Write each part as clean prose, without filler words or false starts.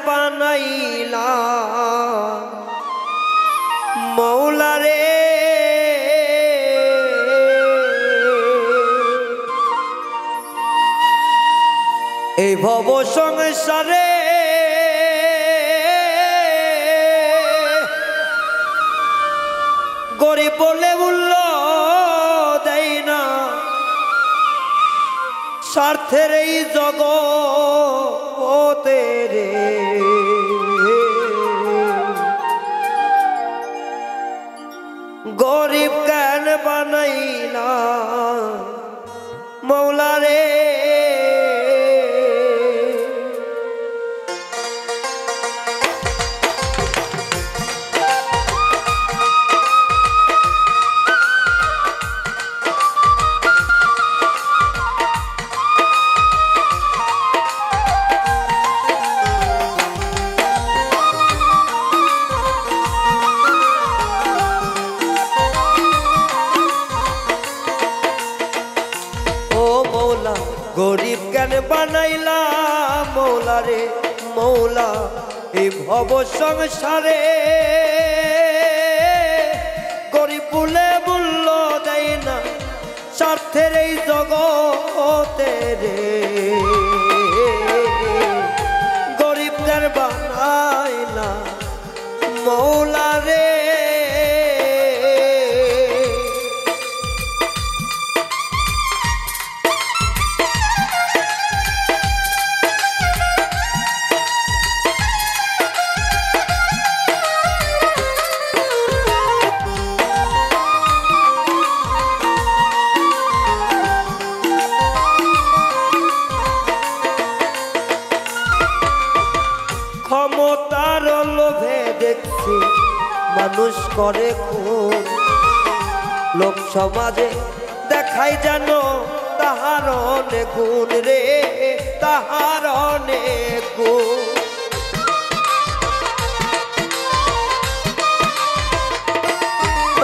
বানাইলা মৌলা রে এই ভব সংসারে গরিব বলে মূল্য দেয় না স্বার্থের এই জগতে রে গরিব কেন বানাইলা মৌলা রে গরিব কেন বানাইলা মৌলা রে মৌলা এই ভব সংসারে গরিব বলে মূল্য দেয় না স্বার্থের এই জগতে রে গরিব কেন বানাইলা মৌলা রে ক্ষমতার লোভে দেখছি মানুষ করে খুন লোক সমাজে দেখাই যেন তাহার অনেক গুণ রে তাহার অনেক গুণ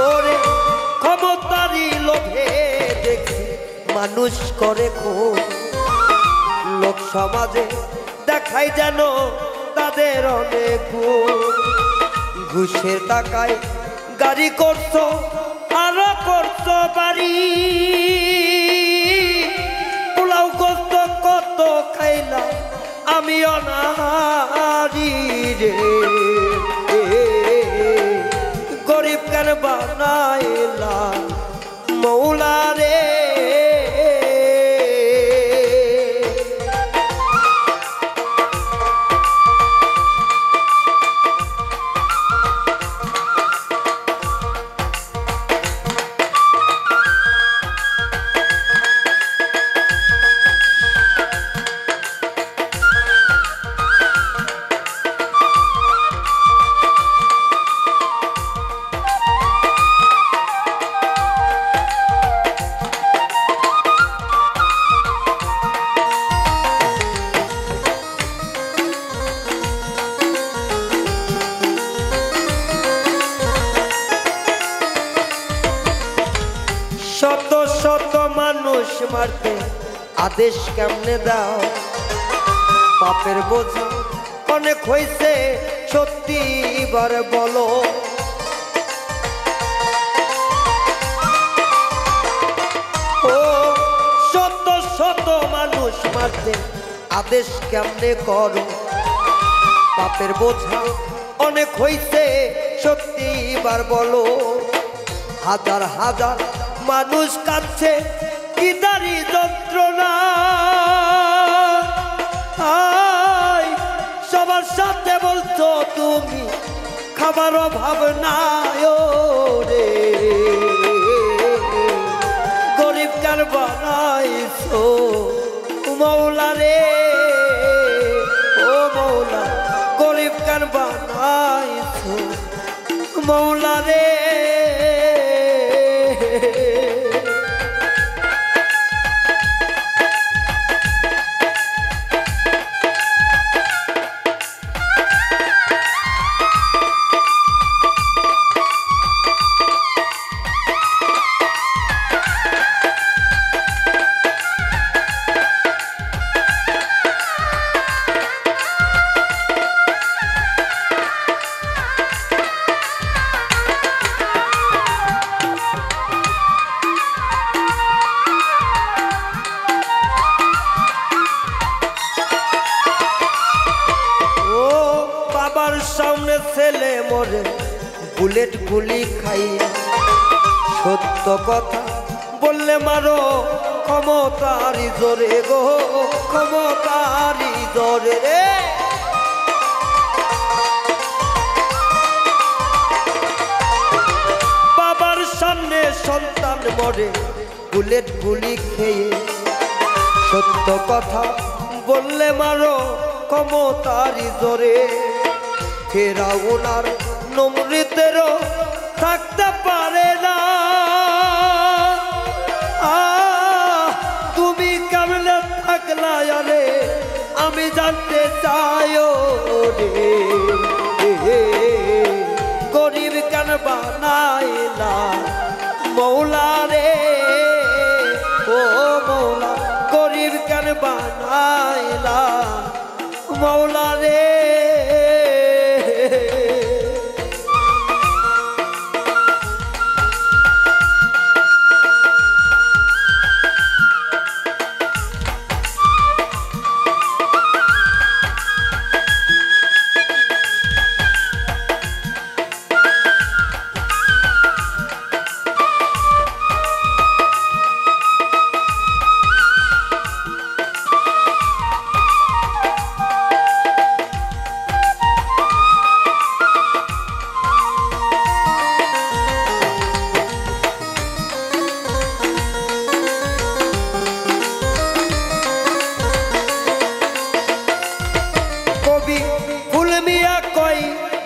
ওরে ক্ষমতারই লোভে দেখছি মানুষ করে খুন লোক সমাজে দেখাই যেন তাদের অনেক ঘুষের টাকায় গাড়ি করছো আরো করছো বাড়ি পোলাও গোস্ত কত খাইলা আমি অনাহারি রে গরিব কেন বানাইলা মৌলা রে শত শত মানুষ মারতে আদেশ কেমনে দাও পাপের বোঝা অনেক হয়েছে সত্যি এবার বলো ও শত শত মানুষ মারতে আদেশ কেমনে করো পাপের বোঝা অনেক হয়েছে সত্যি এবার বলো হাজার হাজার মানুষ কাঁদছে কি দাঁড়ি যন্ত্রণা সবার সাথে বলছো তুমি খাবার অভাব নাই রে গরিব কেন বানাইছো মৌলা রে ও মৌলা গরিব কেন বানাইছো মৌলা রে মরে বুলেট গুলি খাইয়া। সত্য কথা বললে মারো ক্ষমতারি জোরে গো, ক্ষমতারি জোরে রে। বাবার সামনে সন্তান মরে বুলেট গুলি খেয়ে। সত্য কথা বললে মারো ক্ষমতারি জোরে। ফেরাউন আর নমরুদেরও থাকতে পারে না। তুমি কেমনে থাকলা রে আমি জানতে চাই রে। গরিব কেন বানাইলা মৌলা রে, ও মৌলা গরিব কেন বানাইলা মৌলা রে।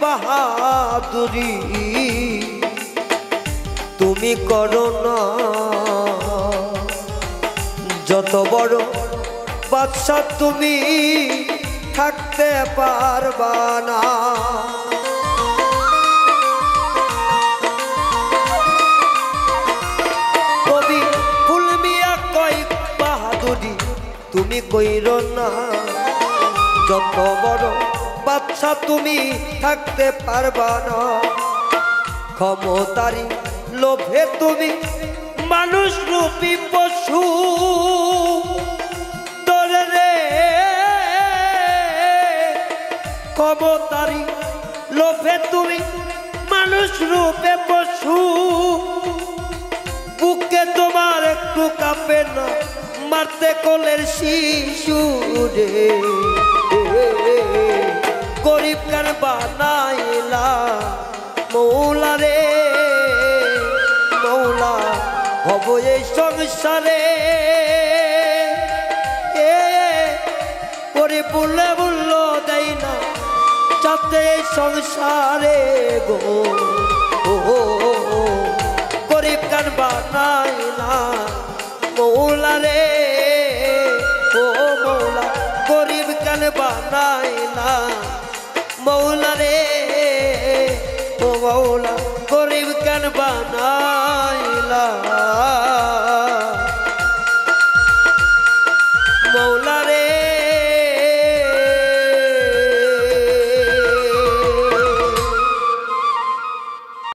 বাহাদুরি তুমি করো না, যত বড় বাদশা তুমি থাকতে পারবা না। কবি ফুল মিয়া কয় বাহাদুরি তুমি কইরো না, যত বড় বাদশা তুমি থাকতে পারবা না। ক্ষমতারি লোভে তুমি মানুষ রূপী পশু তোরে রে। ক্ষমতারি লোভে তুমি মানুষ রূপে পশু। বুকে তোমার একটু কাঁপে না মারতে কোলের শিশু রে। গরিব কেন বানাইলা মৌলা রে, মৌলা হব এই সংসারে। করে বললে বলল দেয় না যাতে এই সংসারে গো। গরিব কেন বানাইলা মৌলা রে, ও মৌলা গরিব কেন বানাইলা মৌলা রে, ও মৌলা গরিব কেন বানাইলা।